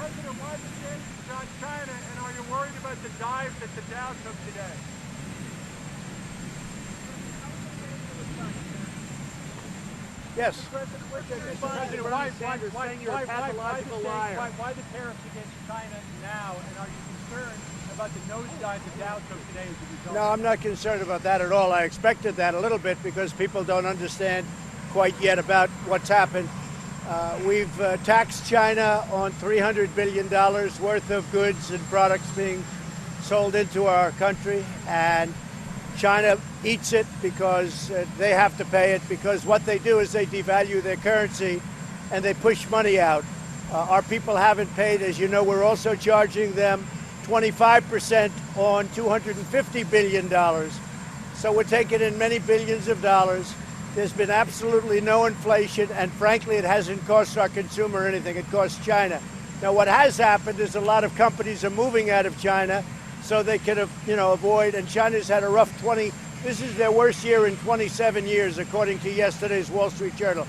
President, why the sanctions on China, and are you worried about the dive that the Dow took today? Yes. President, why the tariffs against China now, and are you concerned about the nosedive the Dow took today as a result? No, I'm not concerned about that at all. I expected that a little bit because people don't understand quite yet about what's happened. We've taxed China on $300 billion worth of goods and products being sold into our country, and China eats it because they have to pay it, because what they do is they devalue their currency and they push money out. Our people haven't paid. As you know, we're also charging them 25% on $250 billion. So we're taking in many billions of dollars. There's been absolutely no inflation, and frankly, it hasn't cost our consumer anything. It costs China. Now, what has happened is a lot of companies are moving out of China so they can, avoid, and China's had a rough this is their worst year in 27 years, according to yesterday's Wall Street Journal.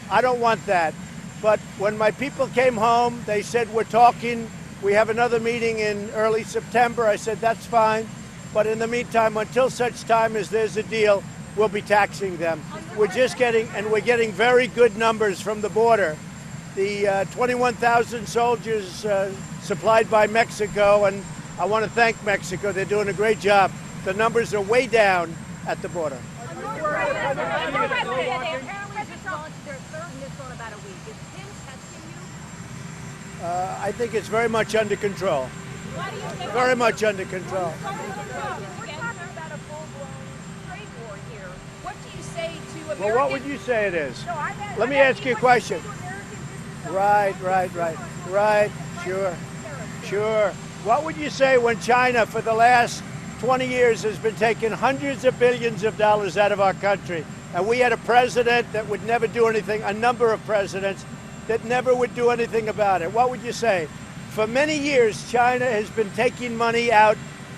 I don't want that. But when my people came home, they said, we're talking, we have another meeting in early September. I said, that's fine. But in the meantime, until such time as there's a deal, we'll be taxing them. We're getting very good numbers from the border. The 21,000 soldiers supplied by Mexico, and I want to thank Mexico. They're doing a great job. The numbers are way down at the border. I think it's very much under control. Very much under control. Well, what would you say it is? Let me ask you a question. Right. Sure. What would you say when China, for the last 20 years, has been taking hundreds of billions of dollars out of our country, and we had a president that would never do anything, a number of presidents that never would do anything about it? What would you say? For many years, China has been taking money out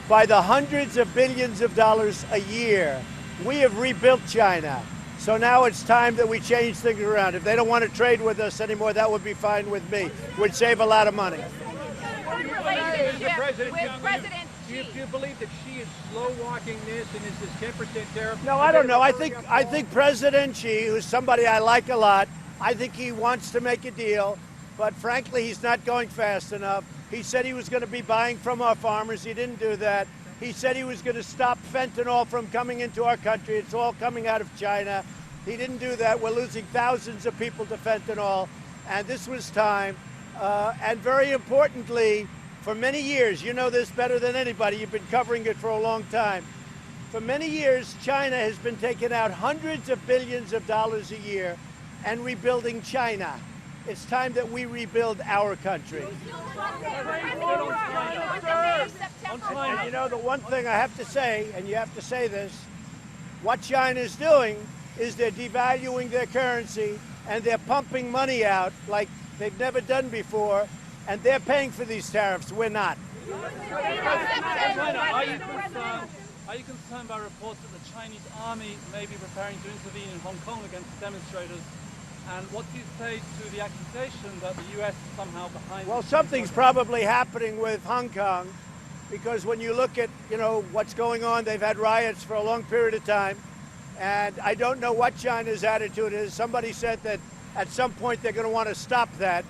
by the hundreds of billions of dollars a year. We have rebuilt China. So now it's time that we change things around. If they don't want to trade with us anymore, that would be fine with me. We'd save a lot of money. Do you believe that Xi is slow-walking this, and is this 10% tariff? No, I don't know. I think President Xi, who's somebody I like a lot, I think he wants to make a deal, but frankly, he's not going fast enough. He said he was going to be buying from our farmers. He didn't do that. He said he was going to stop fentanyl from coming into our country. It's all coming out of China. He didn't do that. We're losing thousands of people to fentanyl, and this was time. And very importantly, for many years, you know this better than anybody, you've been covering it for a long time. For many years, China has been taking out hundreds of billions of dollars a year and rebuilding China. It's time that we rebuild our country. And you know, the one thing I have to say, and you have to say this, what China is doing is they're devaluing their currency and they're pumping money out like they've never done before, and they're paying for these tariffs. We're not. Are you concerned by reports that the Chinese army may be preparing to intervene in Hong Kong against demonstrators? And what do you say to the accusation that the U.S. is somehow behind? Well, something's probably happening with Hong Kong, because when you look at, what's going on, they've had riots for a long period of time, and I don't know what China's attitude is. Somebody said that at some point they're going to want to stop that,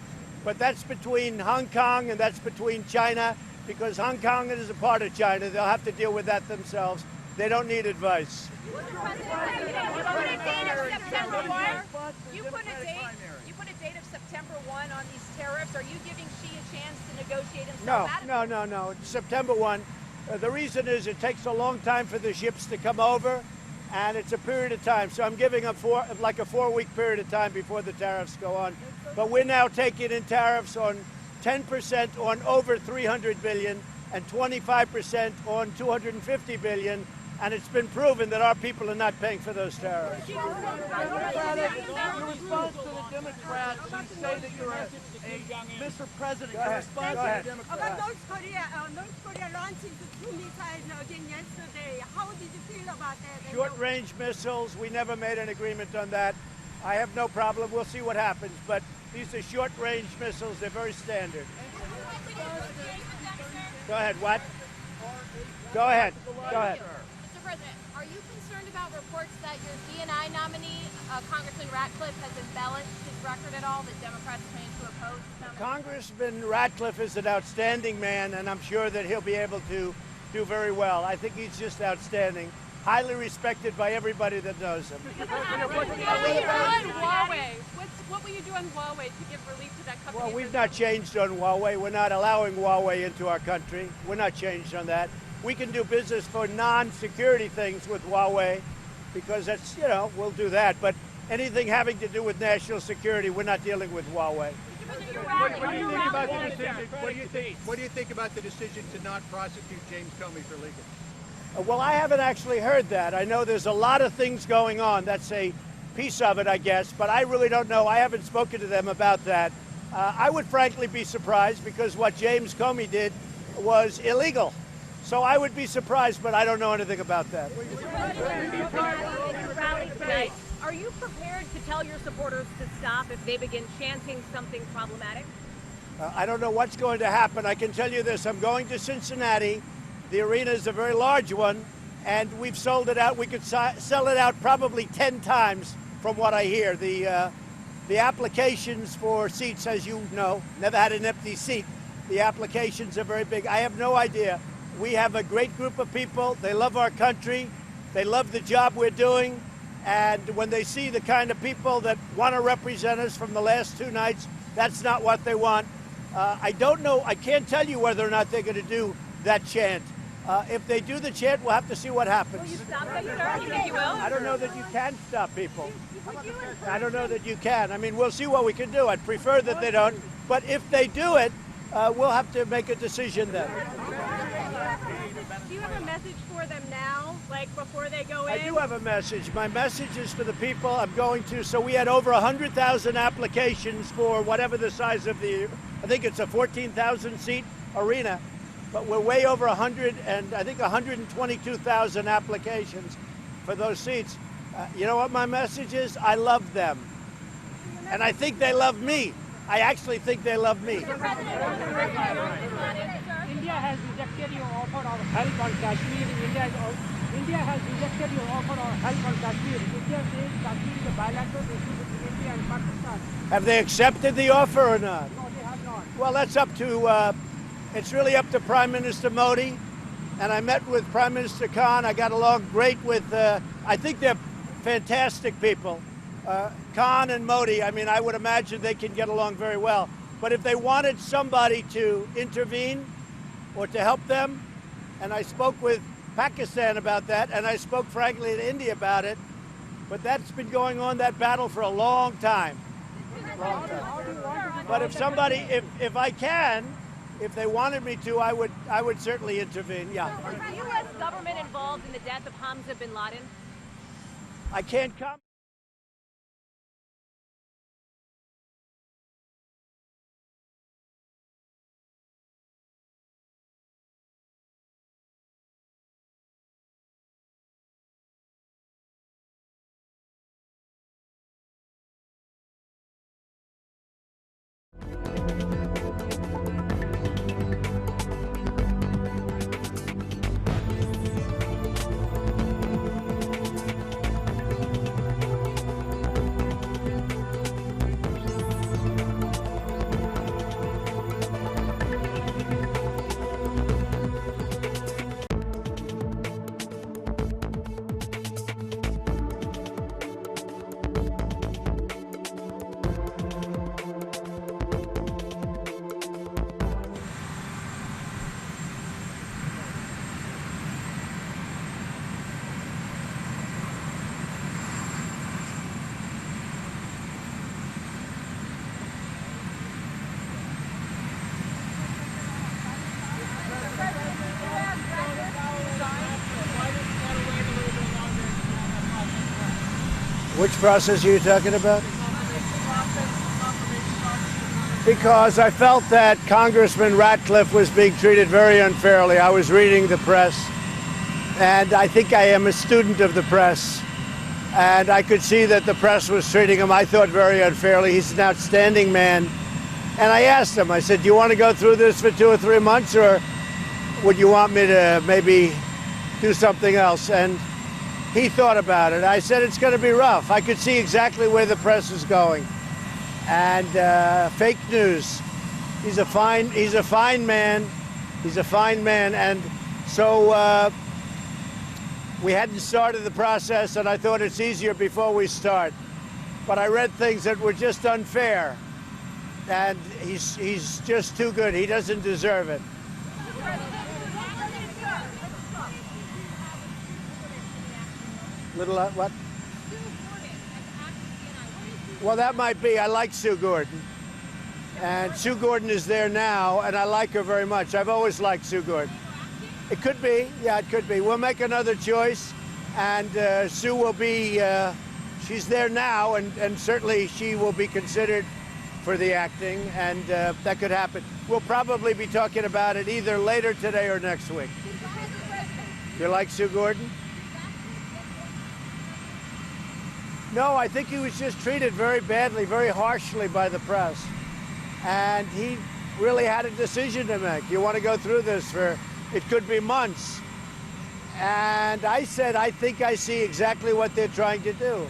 but that's between Hong Kong and that's between China, because Hong Kong is a part of China. They'll have to deal with that themselves. They don't need advice. You put a date of September 1. You put a date of September 1 on these tariffs. Are you giving Xi a chance to negotiate himself out of it? No. It's September 1. The reason is it takes a long time for the ships to come over, and it's a period of time. So I'm giving them like a 4-week period of time before the tariffs go on. But we're now taking in tariffs on 10% on over $300 billion and 25% on $250 billion. And it's been proven that our people are not paying for those tariffs. Your response to the Democrats who say that you're Mr. President, your response to the Democrats. About North Korea launching the 2 missiles again yesterday. How did you feel about that? Short-range missiles, we never made an agreement on that. I have no problem. We'll see what happens. But these are short-range missiles. They're very standard. Go ahead, what? Go ahead. Go ahead. Mr. President, are you concerned about reports that your DNI nominee, Congressman Ratcliffe, has embellished his record at all that Democrats plan to oppose? Congressman Ratcliffe is an outstanding man, and I'm sure that he'll be able to do very well. I think he's just outstanding, highly respected by everybody that knows him. What will you do on Huawei to give relief to that company? Well, we've not changed on Huawei. We're not allowing Huawei into our country. We're not changed on that. We can do business for non-security things with Huawei because that's, we'll do that. But anything having to do with national security, we're not dealing with Huawei. What do you think about the decision? What do you think about the decision to not prosecute James Comey for legal? Well, I haven't actually heard that. I know there's a lot of things going on. That's a piece of it, I guess, but I really don't know. I haven't spoken to them about that. I would frankly be surprised because what James Comey did was illegal. So I would be surprised, but I don't know anything about that. Are you prepared to tell your supporters to stop if they begin chanting something problematic? I don't know what's going to happen. I can tell you this. I'm going to Cincinnati. The arena is a very large one, and we've sold it out. We could sell it out probably 10 times from what I hear. The applications for seats, as you know, never had an empty seat. The applications are very big. I have no idea. We have a great group of people. They love our country. They love the job we're doing. And when they see the kind of people that want to represent us from the last 2 nights, that's not what they want. I don't know. I can't tell you whether or not they're going to do that chant. If they do the chant, we'll have to see what happens. Will you stop them, sir? You think you will? I don't know that you can stop people. I don't know that you can. I mean, we'll see what we can do. I'd prefer that they don't. But if they do it, we'll have to make a decision then. Do you have a message for them now, like before they go in? I do have a message. My message is for the people I'm going to. So we had over 100,000 applications for whatever the size of I think it's a 14,000 seat arena, but we're way over 100 and I think 122,000 applications for those seats. You know what my message is? I love them. And I think they love me. I actually think they love me. India has rejected your offer of help on Kashmir. India has rejected your offer of help on Kashmir. India says Kashmir is a bilateral issue between India and Pakistan. Have they accepted the offer or not? No, they have not. Well, that's up to, it's really up to Prime Minister Modi. And I met with Prime Minister Khan. I got along great with, I think they're fantastic people. Khan and Modi, I mean, I would imagine they can get along very well. But if they wanted somebody to intervene or to help them, and I spoke with Pakistan about that, and I spoke, frankly, to India about it, but that's been going on, that battle, for a long time. But if somebody, if I can, if they wanted me to, I would certainly intervene, yeah. Is the U.S. government involved in the death of Hamza bin Laden? I can't comment. Which process are you talking about? Because I felt that Congressman Ratcliffe was being treated very unfairly. I was reading the press, and I think I am a student of the press, and I could see that the press was treating him, I thought, very unfairly. He's an outstanding man, And I asked him, I said, do you want to go through this for 2 or 3 months, or would you want me to maybe do something else? And he thought about it. I said, it's going to be rough. I could see exactly where the press is going. And fake news. He's a fine man. He's a fine man. And so we hadn't started the process, and I thought it's easier before we start. But I read things that were just unfair. And he's just too good. He doesn't deserve it. Little what? Well, that might be. I like Sue Gordon. And Sue Gordon is there now, and I like her very much. I've always liked Sue Gordon. It could be. Yeah, it could be. We'll make another choice, and Sue will be, she's there now, and certainly she will be considered for the acting, and that could happen. We'll probably be talking about it either later today or next week. You like Sue Gordon? No, I think he was just treated very badly, very harshly by the press. And he really had a decision to make. You want to go through this for, it could be months. And I said, I think I see exactly what they're trying to do.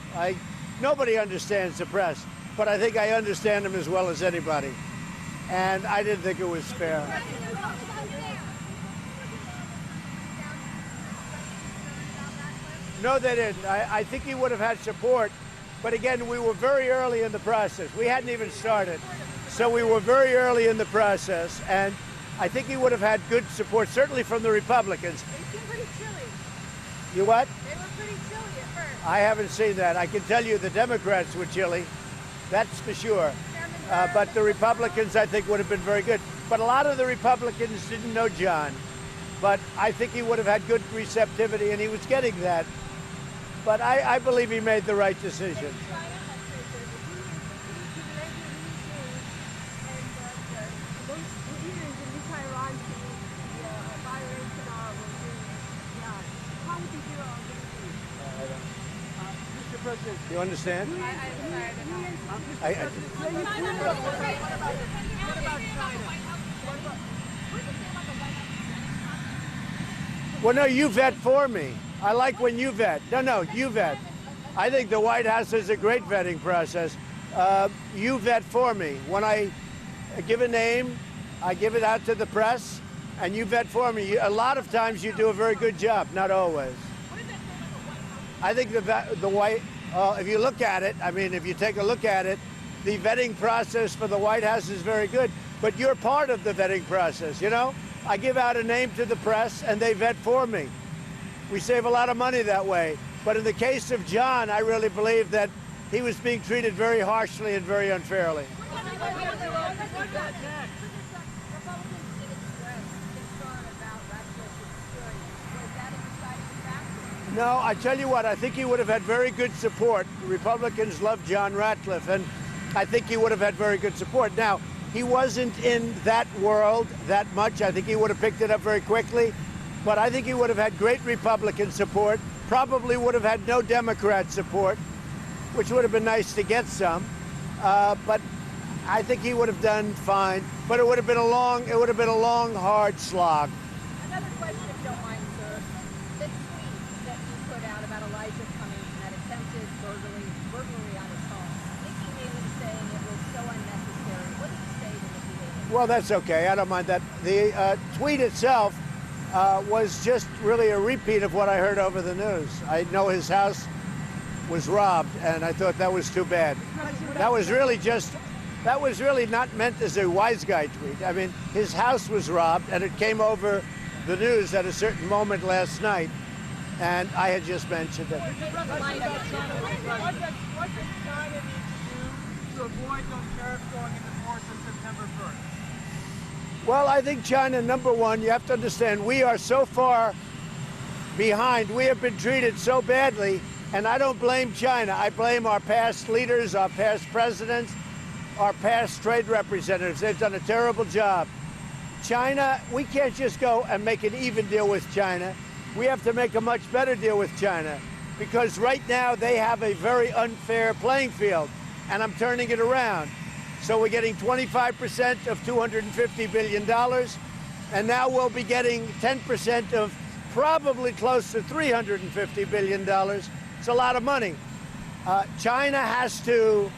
Nobody understands the press, but I think I understand them as well as anybody. And I didn't think it was fair. No, they didn't. I think he would have had support. But again, we were very early in the process. We hadn't even started. So we were very early in the process. And I think he would have had good support, certainly from the Republicans. They seem pretty chilly. You what? They were pretty chilly at first. I haven't seen that. I can tell you the Democrats were chilly. That's for sure. But the Republicans, I think, would have been very good. But a lot of the Republicans didn't know John. But I think he would have had good receptivity, and he was getting that. But I believe he made the right decision. You understand? Well, no, you vet for me. I like when you vet. No, you vet. I think the White House has a great vetting process. You vet for me. When I give a name, I give it out to the press, and you vet for me. A lot of times you do a very good job, not always. I think the White, if you look at it, I mean, if you take a look at it, the vetting process for the White House is very good. But you're part of the vetting process, you know? I give out a name to the press, and they vet for me. We save a lot of money that way. But in the case of John, I really believe that he was being treated very harshly and very unfairly. No, I tell you what, I think he would have had very good support. The Republicans love John Ratcliffe, and I think he would have had very good support. Now, he wasn't in that world that much. I think he would have picked it up very quickly. But I think he would have had great Republican support, probably would have had no Democrat support, which would have been nice to get some. But I think he would have done fine. But it would have been a long, hard slog. Another question, if you don't mind, sir. The tweet that you put out about Elijah Cummings and that attempted burglary on his home. Nikki Haley saying it was so unnecessary. What did you say to Nikki Haley? Well, that's okay. I don't mind that. The tweet itself was just really a repeat of what I heard over the news. I know his house was robbed, and I thought that was too bad. That was really not meant as a wise guy tweet. I mean, his house was robbed, and it came over the news at a certain moment last night, and I had just mentioned it. What does China need to do to avoid those tariffs going into force on September 1st? Well, I think China, number one, you have to understand, we are so far behind. We have been treated so badly, and I don't blame China. I blame our past leaders, our past presidents, our past trade representatives. They've done a terrible job. China, we can't just go and make an even deal with China. We have to make a much better deal with China, because right now they have a very unfair playing field, and I'm turning it around. So we're getting 25% of $250 billion. And now we'll be getting 10% of probably close to $350 billion. It's a lot of money. China has to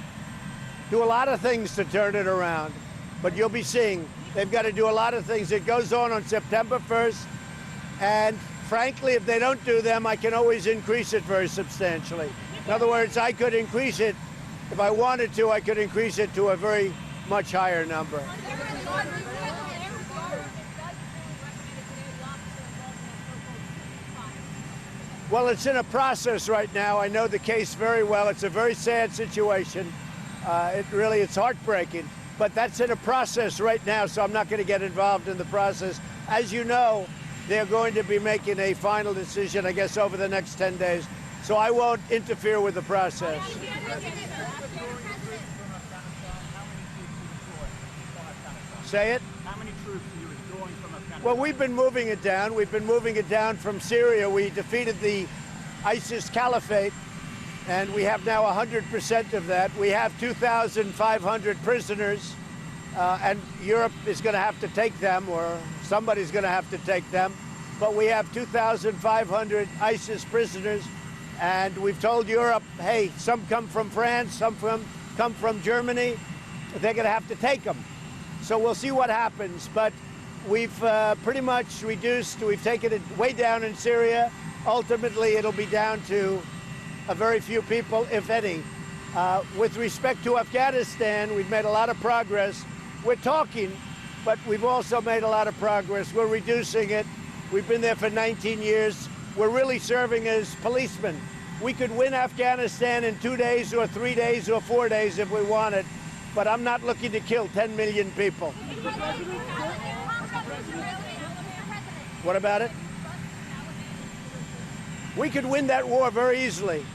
do a lot of things to turn it around. But you'll be seeing they've got to do a lot of things. It goes on September 1st. And frankly, if they don't do them, I can always increase it very substantially. In other words, I could increase it. If I wanted to, I could increase it to a very much higher number. Well, it's in a process right now. I know the case very well. It's a very sad situation. It's heartbreaking. But that's in a process right now, so I'm not going to get involved in the process. As you know, they're going to be making a final decision, I guess, over the next 10 days. So I won't interfere with the process. Say it? How many troops are you withdrawing from Afghanistan? Well, we've been moving it down. We've been moving it down from Syria. We defeated the ISIS caliphate, and we have now 100% of that. We have 2,500 prisoners, and Europe is going to have to take them, or somebody's going to have to take them. But we have 2,500 ISIS prisoners, and we've told Europe, hey, some come from France, some come from Germany. They're going to have to take them. So we'll see what happens. But we've pretty much reduced, we've taken it way down in Syria. Ultimately, it'll be down to a very few people, if any. With respect to Afghanistan, we've made a lot of progress. We're talking, but we've also made a lot of progress. We're reducing it. We've been there for 19 years. We're really serving as policemen. We could win Afghanistan in 2 days or 3 days or 4 days if we wanted, but I'm not looking to kill 10 million people. What about it? We could win that war very easily.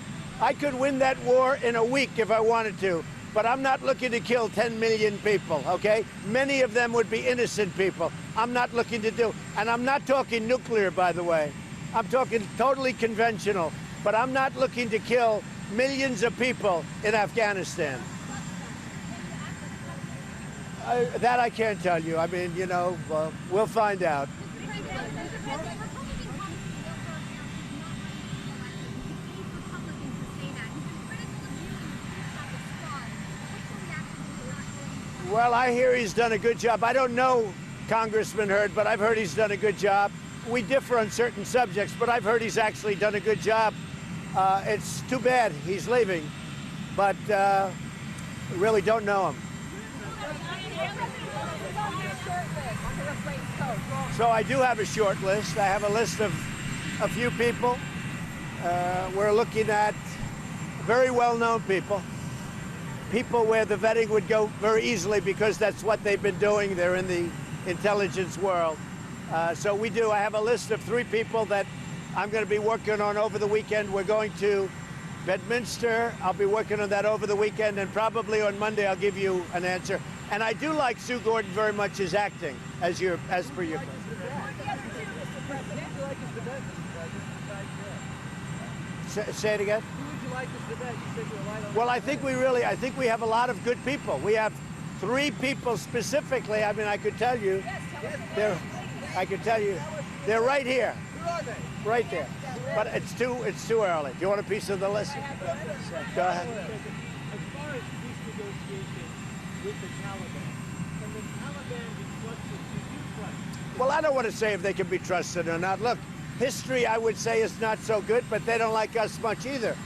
I could win that war in a week if I wanted to, but I'm not looking to kill 10 million people, okay? Many of them would be innocent people. I'm not looking to do, and I'm not talking nuclear, by the way. I'm talking totally conventional, but I'm not looking to kill millions of people in Afghanistan. That I can't tell you. I mean, you know, we'll find out. Well, I hear he's done a good job. I don't know Congressman Hurd, but I've heard he's done a good job. We differ on certain subjects, but I've heard he's actually done a good job. It's too bad he's leaving, but really don't know him. So I do have a short list. I have a list of a few people. We're looking at very well-known people. People where the vetting would go very easily because that's what they've been doing. They're in the intelligence world. So I have a list of 3 people that I'm going to be working on over the weekend. We're going to Bedminster. I'll be working on that over the weekend, and probably on Monday I'll give you an answer. And I do like Sue Gordon very much as acting, as per your. Say it again. Who would you like us to bet? You said you were light on. Well, I think we have a lot of good people. We have 3 people specifically. I mean, I could tell you. They're right here. Who are they? Right there. But it's too early. Do you want a piece of the list? Go ahead. As far as peace negotiations with the Taliban, can the Taliban be trusted to do trust? Well, I don't want to say if they can be trusted or not. Look, history, I would say, is not so good, but they don't like us much either.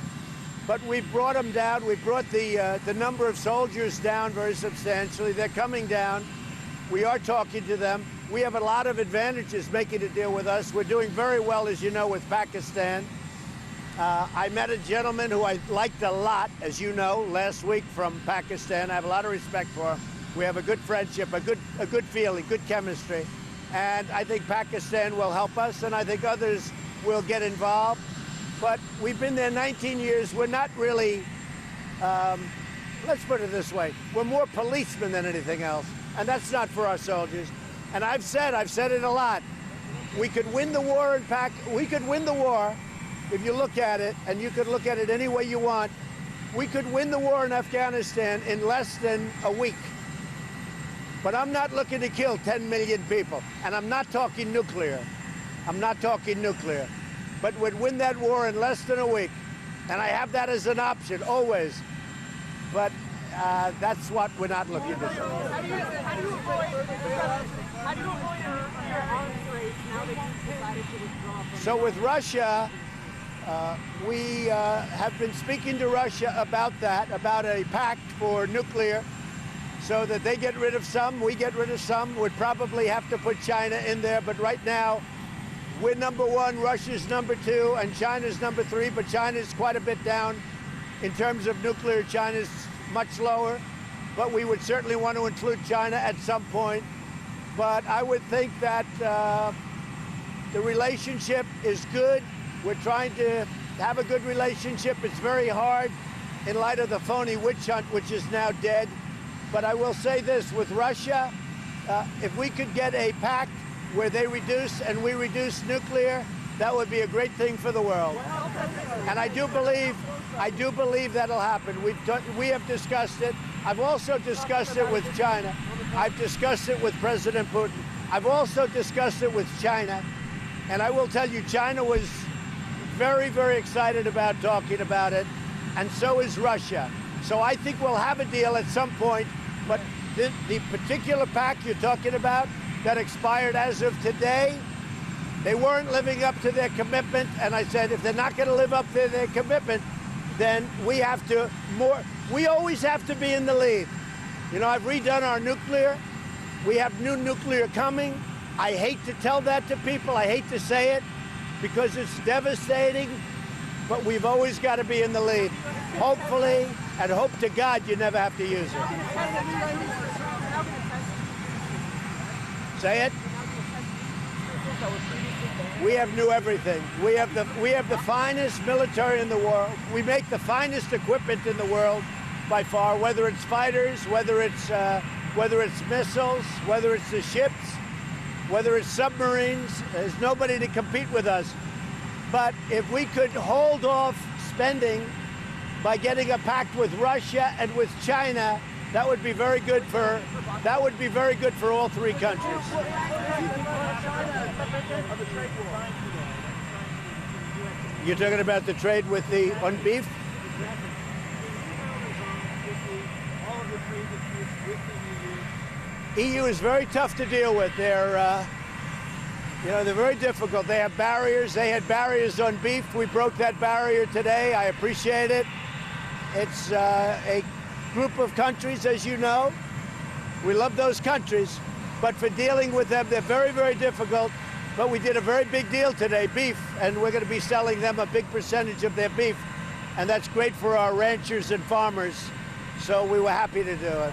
But we've brought them down. We brought the number of soldiers down very substantially. They're coming down. We are talking to them. We have a lot of advantages making a deal with us. We're doing very well, as you know, with Pakistan. I met a gentleman who I liked a lot, as you know, last week from Pakistan. I have a lot of respect for him. We have a good friendship, a good feeling, good chemistry. And I think Pakistan will help us, and I think others will get involved. But we've been there 19 years. We're not really, let's put it this way, we're more policemen than anything else. And that's not for our soldiers. And I've said it a lot. We could win the war in we could win the war, if you look at it, and you could look at it any way you want. We could win the war in Afghanistan in less than a week. But I'm not looking to kill 10 million people. And I'm not talking nuclear. I'm not talking nuclear. But we'd win that war in less than a week. And I have that as an option, always. But that's what we're not looking to do. How do you avoid your arms race now that you've decided to withdraw from So with Russia, we have been speaking to Russia about that, about a pact for nuclear, so that they get rid of some, we get rid of some. We'd probably have to put China in there, but right now, we're number one, Russia's number two, and China's number three, but China's quite a bit down in terms of nuclear. China's much lower, but we would certainly want to include China at some point. But I would think that the relationship is good. We're trying to have a good relationship. It's very hard in light of the phony witch hunt, which is now dead. But I will say this, with Russia, if we could get a pact where they reduce and we reduce nuclear, that would be a great thing for the world. And I do believe that'll happen. We have discussed it. I've also discussed it with China. I've discussed it with President Putin. I've also discussed it with China. And I will tell you, China was very, very excited about talking about it, and so is Russia. So I think we'll have a deal at some point, but the particular pact you're talking about that expired as of today, they weren't living up to their commitment, and I said if they're not going to live up to their commitment, then we always have to be in the lead. You know, I've redone our nuclear. We have new nuclear coming. I hate to tell that to people. I hate to say it because it's devastating, but we've always got to be in the lead. Hopefully, and hope to God you never have to use it. Say it. We have new everything. We have the finest military in the world. We make the finest equipment in the world by far, whether it's fighters, whether it's missiles, whether it's the ships, whether it's submarines. There's nobody to compete with us. But if we could hold off spending by getting a pact with Russia and with China, that would be very good for all three countries. You're talking about the trade on beef? EU is very tough to deal with. They're very difficult. They have barriers. They had barriers on beef. We broke that barrier today. I appreciate it. It's a group of countries, as you know. We love those countries, but for dealing with them, they're very, very difficult. But we did a very big deal today, beef, and we're going to be selling them a big percentage of their beef, and that's great for our ranchers and farmers. So we were happy to do it.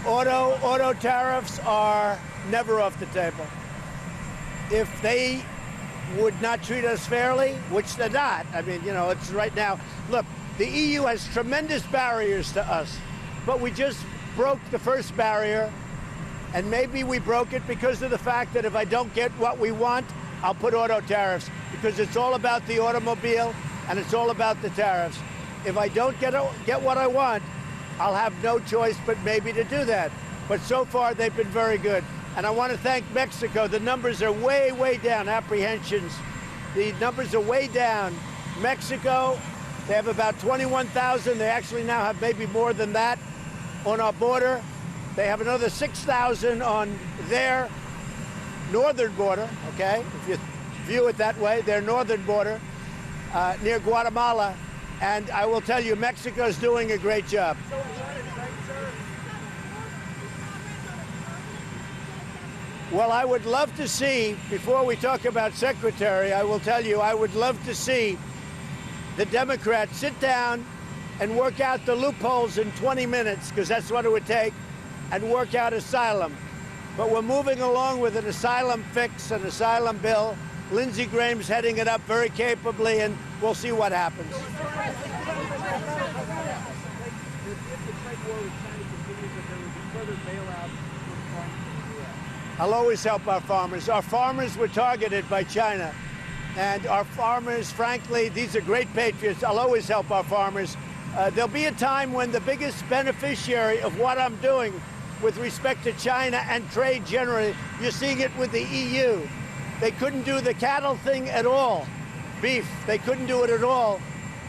Auto tariffs are never off the table. If they would not treat us fairly, which they're not. I mean, you know, it's right now. Look, the EU has tremendous barriers to us, but we just broke the first barrier, and maybe we broke it because of the fact that if I don't get what we want, I'll put auto tariffs, because it's all about the automobile and it's all about the tariffs. If I don't get what I want, I'll have no choice but maybe to do that. But so far, they've been very good. And I want to thank Mexico. The numbers are way, way down, apprehensions. The numbers are way down. Mexico, they have about 21,000. They actually now have maybe more than that on our border. They have another 6,000 on their northern border, okay? If you view it that way, their northern border near Guatemala. And I will tell you, Mexico's doing a great job. Well, I would love to see, before we talk about Secretary, I will tell you, I would love to see the Democrats sit down and work out the loopholes in 20 minutes, because that's what it would take, and work out asylum. But we're moving along with an asylum fix, an asylum bill. Lindsey Graham's heading it up very capably, and we'll see what happens. I'll always help our farmers. Our farmers were targeted by China. And our farmers, frankly, these are great patriots. I'll always help our farmers. There'll be a time when the biggest beneficiary of what I'm doing with respect to China and trade generally, you're seeing it with the EU. They couldn't do the cattle thing at all. Beef, they couldn't do it at all.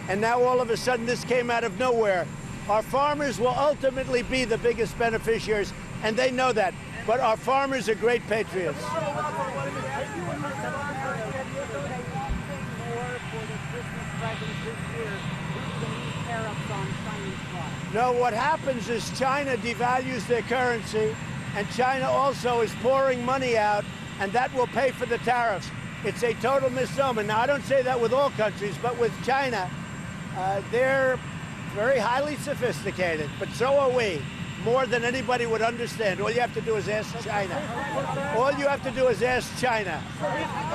And now all of a sudden this came out of nowhere. Our farmers will ultimately be the biggest beneficiaries, and they know that. But our farmers are great patriots. No, what happens is China devalues their currency, and China also is pouring money out, and that will pay for the tariffs. It's a total misnomer. Now, I don't say that with all countries, but with China, they're very highly sophisticated, but so are we, more than anybody would understand. All you have to do is ask China. All you have to do is ask China.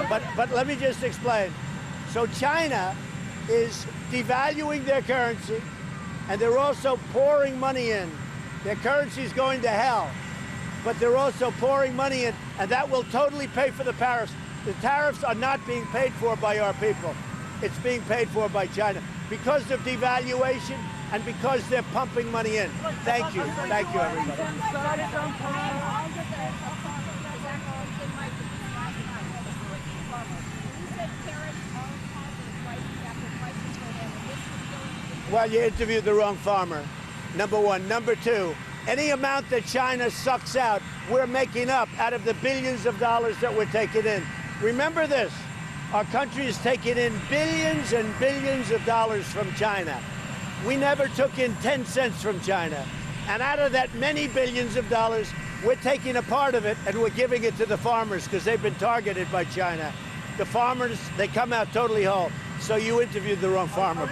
But let me just explain. So China is devaluing their currency, and they're also pouring money in. Their currency is going to hell, but they're also pouring money in, and that will totally pay for the tariffs. The tariffs are not being paid for by our people. It's being paid for by China because of devaluation and because they're pumping money in. Thank you. Thank you, everybody. Well, you interviewed the wrong farmer, number one. Number two, any amount that China sucks out, we're making up out of the billions of dollars that we're taking in. Remember this, our country is taking in billions and billions of dollars from China. We never took in 10 cents from China. And out of that many billions of dollars, we're taking a part of it and we're giving it to the farmers because they've been targeted by China. The farmers, they come out totally whole. So you interviewed the wrong farmer.